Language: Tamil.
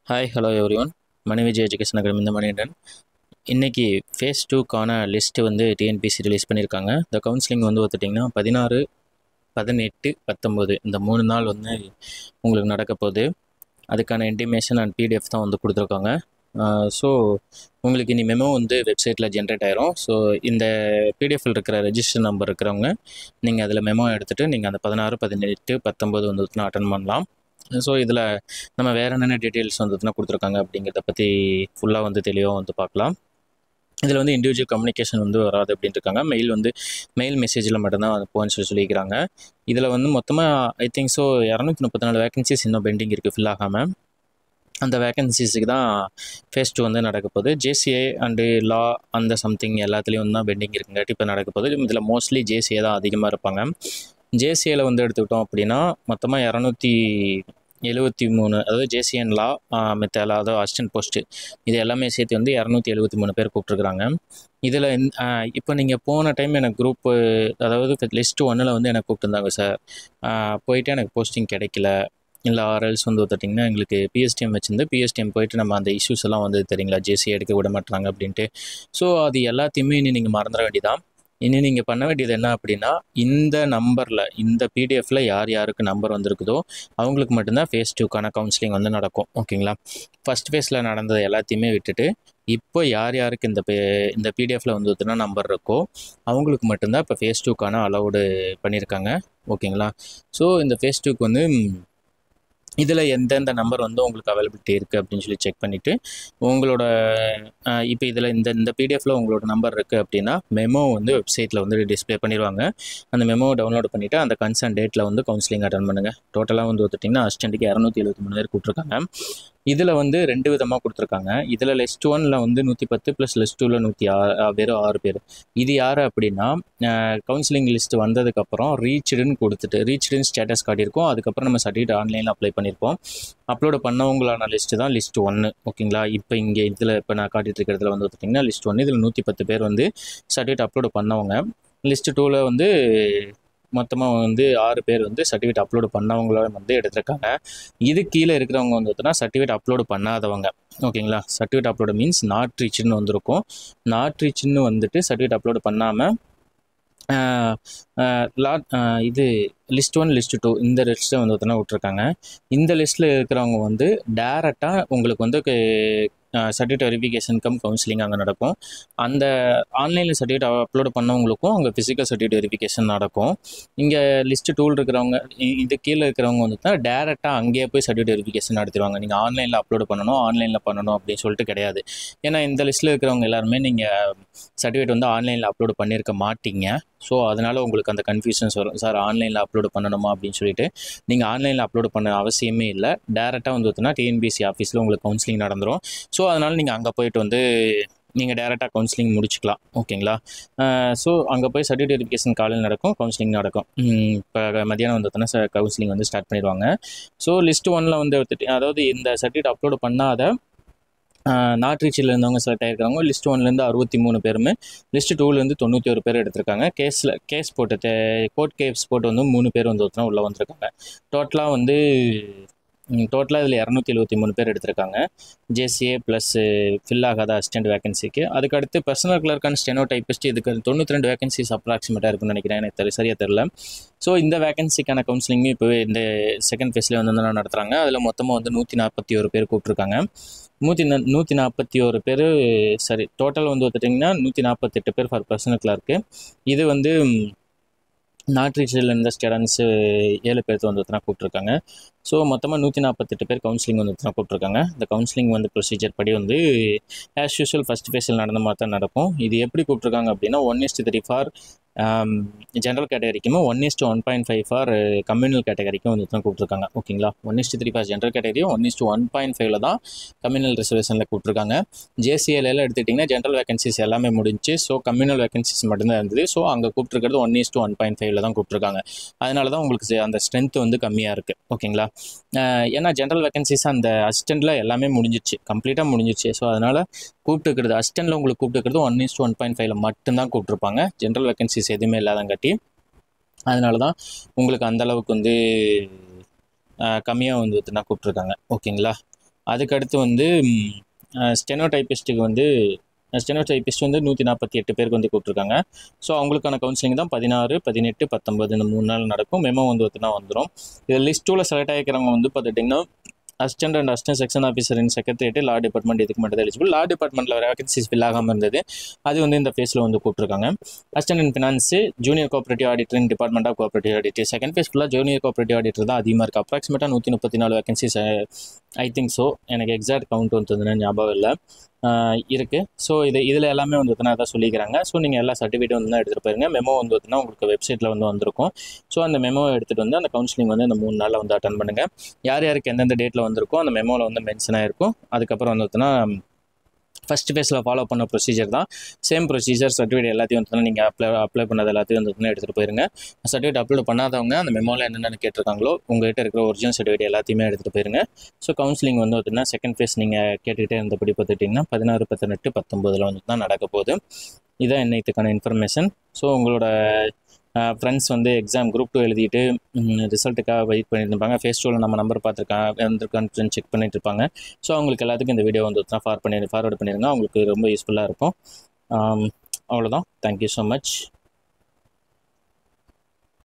Hi hello everyone. Mani Vijay education academy இந்த மணிகண்டன். இன்றைக்கி ஃபேஸ் 2க்கான லிஸ்ட்டு வந்து டிஎன்பிசி ரிலீஸ் பண்ணியிருக்காங்க. இந்த கவுன்சிலிங் வந்து பார்த்துட்டிங்கன்னா 16, 18, 19 இந்த 3 நாள் வந்து உங்களுக்கு நடக்க போகுது. அதுக்கான இன்டிமேஷன் அண்ட் பிடிஎஃப் தான் வந்து கொடுத்துருக்காங்க. ஸோ உங்களுக்கு இனி மெமோ வந்து வெப்சைட்டில் ஜென்ரேட் ஆயிரும். ஸோ இந்த பிடிஎஃபில் இருக்கிற ரெஜிஸ்டர் நம்பர் இருக்கிறவங்க நீங்கள் அதில் மெமோ எடுத்துகிட்டு நீங்கள் அந்த 16, 18, 19 வந்து அட்டன் பண்ணலாம். ஸோ இதில் நம்ம வேறு என்னென்ன டீட்டெயில்ஸ் வந்துட்டுனா கொடுத்துருக்காங்க அப்படிங்கிறத பற்றி ஃபுல்லாக வந்து தெளிவாக வந்து பார்க்கலாம். இதில் வந்து இண்டிவிஜுவல் கம்யூனிகேஷன் வந்து வராது அப்படின்ட்டு இருக்காங்க. மெயில் மெசேஜில் மட்டும்தான் அது போன்னு சொல்லிக்கிறாங்க. இதில் வந்து மொத்தமாக ஐ திங்க் ஸோ 234 வேகன்சிஸ் இன்னும் பெண்டிங் இருக்குது ஃபில் ஆகாமல். அந்த வேகன்சிஸுக்கு தான் ஃபேஸ் 2 வந்து நடக்க போகுது. ஜேசிஏ அண்டு லா அந்த சம்திங் எல்லாத்துலேயும் தான் பெண்டிங் இருக்குங்காட்டி இப்போ நடக்க போகுது. இதில் மோஸ்ட்லி ஜேசிஏ தான் அதிகமாக இருப்பாங்க. ஜேசிஏல வந்து எடுத்துக்கிட்டோம் அப்படின்னா மொத்தமாக 273, அதாவது ஜேசிஎன் லா மெத்த அதாவது அசிஸ்டன்ட் போஸ்ட்டு இது எல்லாமே சேர்த்து வந்து 273 பேர் கூப்பிட்ருக்குறாங்க. இதில் இப்போ நீங்கள் போன டைம் எனக்கு குரூப்பு அதாவது லிஸ்ட் 1 வந்து எனக்கு கூப்பிட்டுருந்தாங்க சார். போயிட்டு எனக்கு போஸ்டிங் கிடைக்கல, இல்லை ஆர்எல்ஸ் வந்து பார்த்திங்கன்னா எங்களுக்கு பிஎஸ்டிஎம் வச்சுருந்து பிஎஸ்டிஎம் போயிட்டு நம்ம அந்த இஷ்யூஸ் எல்லாம் வந்து தெரியுங்களா, ஜேசி எடுக்க விட மாட்டாங்க அப்படின்ட்டு. ஸோ அது எல்லாத்தையுமே இனி நீங்கள் மறந்துட வேண்டியதான். இனி நீங்கள் பண்ண வேண்டியது என்ன அப்படின்னா, இந்த நம்பரில் இந்த பிடிஎஃப்பில் யார் யாருக்கு நம்பர் வந்திருக்குதோ அவங்களுக்கு மட்டும்தான் ஃபேஸ் 2க்கான கவுன்சிலிங் வந்து நடக்கும். ஓகேங்களா? ஃபஸ்ட் ஃபேஸில் நடந்தது எல்லாத்தையுமே விட்டுட்டு இப்போ யார் யாருக்கு இந்த பிடிஎஃப்பில் வந்து நம்பர் இருக்கோ அவங்களுக்கு மட்டும்தான் இப்போ ஃபேஸ் 2க்கான அலௌடு பண்ணியிருக்காங்க. ஓகேங்களா? ஸோ இந்த ஃபேஸ் 2க்கு வந்து இதில் எந்தெந்த நம்பர் வந்து உங்களுக்கு அவைலபிலிட்டி இருக்குது அப்படின்னு சொல்லி செக் பண்ணிவிட்டு உங்களோட இப்போ இதில் இந்த பிடிஎஃப்பில் உங்களோட நம்பர் இருக்குது அப்படின்னா மெமோ வந்து வெப்சைட்டில் வந்து டிஸ்பிளே பண்ணிடுவாங்க. அந்த மெமோவை டவுன்லோட் பண்ணிவிட்டு அந்த கன்சர்ன் டேட்டில் வந்து கவுன்சிலிங் அட்டன் பண்ணுங்கள். டோட்டலாக வந்து பார்த்துட்டிங்கன்னா அசிஸ்டண்ட்டுக்கு 273 பேர் கூப்பிட்ருக்காங்க. இதில் வந்து 2 விதமாக கொடுத்துருக்காங்க. இதில் லிஸ்ட் 1 வந்து 110 ப்ளஸ் லிஸ்ட் 2 வெறும் 6 பேர். இது யார் அப்படின்னா கவுன்சிலிங் லிஸ்ட் வந்ததுக்கப்புறம் ரீச்டுன்னு ஸ்டேட்டஸ் காட்டியிருக்கோம். அதுக்கப்புறம் நம்ம சர்டிஃபிகேட் ஆன்லைனில் அப்ளை பண்ணியிருப்போம். அப்லோடு பண்ணவங்களான லிஸ்ட்டு தான் லிஸ்ட் 1. ஓகேங்களா? இப்போ இங்கே இதில் இப்போ நான் காட்டிகிட்டு இருக்கிறதுல வந்து பார்த்திங்கன்னா லிஸ்ட் 1 இதில் 110 பேர் வந்து சர்டிஃபிகேட் அப்லோடு பண்ணவங்க. லிஸ்ட் 2 வந்து மொத்தமாக வந்து 6 பேர் வந்து சர்டிஃபிகேட் அப்லோடு பண்ணவங்கள வந்து எடுத்திருக்காங்க. இது கீழே இருக்கிறவங்க வந்து பார்த்தோன்னா சர்டிஃபிகேட் அப்லோடு பண்ணாதவங்க. ஓகேங்களா? சர்டிஃபிகேட் அப்லோடு மீன்ஸ் நாட் ரீச்னு வந்திருக்கும். நாட் ரீச்னு வந்துட்டு சர்டிஃபிகேட் அப்லோடு பண்ணாமல் இது லிஸ்ட் 1 லிஸ்ட் 2 இந்த லிஸ்ட்டை வந்து பார்த்தோன்னா விட்ருக்காங்க. இந்த லிஸ்ட்டில் இருக்கிறவங்க வந்து டேரெக்டாக உங்களுக்கு வந்து சர்டிஃபிகேட் வெரிஃபிகேஷன் கம் கவுன்சிலிங் அங்கே நடக்கும். அந்த ஆன்லைனில் சர்டிஃபிகேட் அப்லோடு பண்ணவங்களுக்கும் அங்கே ஃபிசிக்கல் சர்டிஃபிகேட் வெரிஃபிகேஷன் நடக்கும். இங்கே லிஸ்ட் 2 இருக்கிறவங்க இது கீழே இருக்கிறவங்க வந்துட்டு டேரெக்டாக அங்கேயே போய் சர்டிஃபிகேட் வெரிஃபிகேஷன் நடத்திடுவாங்க. நீங்கள் ஆன்லைனில் அப்லோடு ஆன்லைனில் பண்ணணும் அப்படின்னு சொல்லிட்டு கிடையாது. ஏன்னா இந்த லிஸ்ட்டில் இருக்கிறவங்க எல்லாருமே நீங்கள் சர்டிஃபிகேட் வந்து ஆன்லைனில் அப்லோடு பண்ணியிருக்க மாட்டீங்க. ஸோ அதனால் உங்களுக்கு அந்த கன்ஃபியூஷன்ஸ் வரும். சார் ஆன்லைனில் அப்லோடு பண்ணணுமா அப்படின்னு சொல்லிட்டு. நீங்கள் ஆன்லைனில் அப்லோடு பண்ண அவசியமே இல்லை. டேரெக்டாக வந்து பார்த்தீங்கன்னா டிஎன்பிசி ஆஃபீஸில் உங்களுக்கு கவுன்சிலிங் நடந்துடும். ஸோ அதனால் நீங்கள் அங்கே போய்ட்டு வந்து நீங்கள் டேரெக்டாக கவுன்சிலிங் முடிச்சுக்கலாம். ஓகேங்களா? ஸோ அங்கே போய் சர்டிஃபிகேட் வெரிஃபிகேஷன் காலையில் நடக்கும், கவுன்சிலிங் நடக்கும். இப்போ மத்தியானம் வந்து பார்த்தீங்கன்னா கவுன்சிலிங் வந்து ஸ்டார்ட் பண்ணிடுவாங்க. ஸோ லிஸ்ட் 1 வந்து அதாவது இந்த சர்டிஃபிகேட் அப்லோடு பண்ணாத நாட் ரீச்சில் இருந்தவங்க செலக்ட் ஆகிருக்காங்க. லிஸ்ட் 1 63 பேருமே, லிஸ்ட் 2 91 பேர் எடுத்திருக்காங்க. கேஸ் போட்டு கோர்ட் கேஸ் போட்டு வந்து 3 பேர் வந்து உள்ளே வந்திருக்காங்க. டோட்டலாக இதில் 273 பேர் எடுத்திருக்காங்க. ஜேசிஏ ப்ளஸ் ஃபில் ஆகாத அசிஸ்டன்ட் வேகன்சிக்கு. அதுக்கடுத்து personal clerk and steno typist இதுக்கு 92 வேகன்சிஸ் அப்ராக்சிமேட்டாக இருக்குன்னு நினைக்கிறேன். எனக்கு சரியாக தெரில. ஸோ இந்த வேகன்சிக்கான கவுன்சிலிங்கும் இப்போவே இந்த செகண்ட் ஃபேஸில் வந்து நடத்துகிறாங்க. அதில் மொத்தமாக வந்து 141 பேர் கூப்பிட்ருக்காங்க. 141 பேர் சரி டோட்டல் வந்து பார்த்துட்டிங்கன்னா 148 பேர் ஃபார் பர்சனல் கிளர்க்கு. இது வந்து நாட் ரீச்சில் இருந்த ஸ்டூடெண்ட்ஸு 7 பேர்த்து வந்து கூப்பிட்ருக்காங்க. ஸோ மொத்தமாக 148 பேர் கவுன்சிலிங் வந்து கூப்பிட்ருக்காங்க. இந்த கவுன்சிலிங் வந்து ப்ரொசீஜர் படி வந்து ஆஸ் யூஷுவல் ஃபஸ்ட் ஃபேஸில் நடந்த மாதிரி தான் நடக்கும். இது எப்படி கூப்பிட்ருக்காங்க அப்படின்னா 1:3 ஃபார் ஜென்ரல் கேட்டகரிக்கும் 1:1.5 ஃபார் கம்யூனல் கேட்டகரிக்கும் வந்து கூப்பிட்ருக்காங்க. ஓகேங்களா? 1:3 ஃபார் ஜென்ரல் கேட்டகரியும் 1:1.5 தான் கம்யூனல் ரிசர்வேஷனில் கூப்பிட்ருக்காங்க. ஜேசிஎல்லாம் எடுத்துக்கிட்டிங்கன்னா ஜென்ரல் வேகன்சிஸ் எல்லாமே முடிஞ்சு. ஸோ கம்யூனல் வேகன்சிஸ் மட்டும்தான் இருந்தது. ஸோ அங்கே கூப்பிட்ருக்கிறது 1:1.5 தான் கூப்பிட்ருக்காங்க. அதனால தான் உங்களுக்கு அந்த ஸ்ட்ரென்த் வந்து கம்மியாக இருக்குது. ஓகேங்களா? ஏன்னா ஜென்ரல் வேகன்சிஸ் அந்த அசிஸ்டண்ட்டில் எல்லாமே முடிஞ்சிச்சு, கம்ப்ளீட்டாக முடிஞ்சிச்சு. ஸோ அதனால் கூப்பிட்டுக்கிறது அசிஸ்டண்ட்டில் உங்களுக்கு கூப்பிட்டுக்கிறது 1:1.5 மட்டும்தான் கூப்பிட்ருப்பாங்க. ஜென்ரல் வேகன்சிஸ் எதுவுமே இல்லாதங்காட்டி அதனால தான் உங்களுக்கு அந்தளவுக்கு வந்து கம்மியாக வந்து கூப்பிட்ருக்காங்க. ஓகேங்களா? அதுக்கடுத்து வந்து ஸ்டெனோடைபிஸ்ட்டுக்கு வந்து ஸ்டெனோடைபிஸ்ட் வந்து 148 பேருக்கு வந்து கூப்பிட்ருக்காங்க. ஸோ அவங்களுக்கான கவுன்சிலிங் தான் 16, 18, 19 இந்த 3 நாள் நடக்கும். மெமோ வந்து பார்த்தீங்கன்னா வந்துடும். இதில் லிஸ்ட் 2ல செலக்ட் ஆகிக்கிறவங்க வந்து பார்த்துட்டிங்கன்னா assistant and assistant section officer in secretariat law department இதுக்கு மட்டும் தான் எலிஜிபிள். லா டிபார்ட்மெண்ட்டில் வேகன்சிஸ் ஃபில் ஆகாமல் இருந்தது, அது வந்து இந்த ஃபேஸில் வந்து கூப்பிட்ருக்காங்க. Assistant in finance, junior cooperative auditor in department of cooperative auditor. Second phase ஃபுல்லாக ஜூனியர் கோஆபரேட்டிவ் ஆடிட்டர் தான் அதிகமாக இருக்குது. அப்ராக்சிமேட்டாக 134 வேகன்சிஸ் ஐ திங்க் ஸோ. எனக்கு எக்ஸாக்ட் கவுண்ட் வந்ததுன்னு ஞாபகம் இல்லை இருக்குது. ஸோ இதில் எல்லாமே வந்து பார்த்தீங்கன்னா அதான் சொல்லிக்கிறாங்க. ஸோ நீங்கள் எல்லா சர்டிஃபிகேட்டும் வந்து எடுத்துகிட்டு போயிருங்க. மெமோ வந்து பார்த்தீங்கன்னா உங்களுக்கு வெப்சைட்டில் வந்து வந்திருக்கும். ஸோ அந்த மெமோவை எடுத்துகிட்டு வந்து அந்த கவுன்சிலிங் வந்து அந்த 3 நாளில் வந்து அட்டன் பண்ணுங்கள். யார் யாருக்கு எந்தெந்த டேட்டில் வந்திருக்கோ அந்த மெமோவில் வந்து மென்ஷன் ஆகிருக்கும். அதுக்கப்புறம் வந்து பார்த்தீங்கன்னா ஃபஸ்ட் ஃபேஸில் ஃபாலோ பண்ண ப்ரொசீஜர் தான். சேம் ப்ரொசீஜர் சர்டிஃபிகேட் எல்லாத்தையும் வந்து நீங்கள் அப்ளை பண்ணது எல்லாத்தையும் வந்து எடுத்துகிட்டு போயிருங்க. சர்டிஃபிகேட் அப்லோட் பண்ணாதவங்க அந்த மெமோவில் என்னென்ன கேட்டிருக்காங்களோ உங்கள்கிட்ட இருக்கிற ஒரிஜினல் சர்டிஃபிகேட் எல்லாத்தையுமே எடுத்துகிட்டு போயிருங்க. ஸோ கவுன்சிலிங் வந்து பார்த்தீங்கன்னா செகண்ட் ஃபேஸ் நீங்கள் கேட்டுக்கிட்டே இருந்தபடி பார்த்துட்டிங்கன்னா 16, 18, 19 வந்து தான் நடக்க போகுது. இதான் இன்னைக்கான இன்ஃபர்மேஷன். ஸோ உங்களோட ஃப்ரெண்ட்ஸ் வந்து எக்ஸாம் குரூப் 2 எழுதிட்டு ரிசல்ட்டுக்காக வெயிட் பண்ணியிருப்பாங்க. ஃபேஸ் 2வில் நம்ம நம்பர் வந்திருக்கான்னு செக் பண்ணிட்டு இருப்பாங்க. ஸோ அவங்களுக்கு எல்லாத்துக்கும் இந்த வீடியோ வந்து ஃபார்வர்ட் பண்ணிடுங்க. அவங்களுக்கு ரொம்ப யூஸ்ஃபுல்லாக இருக்கும். அவ்வளோதான். Thank you so much.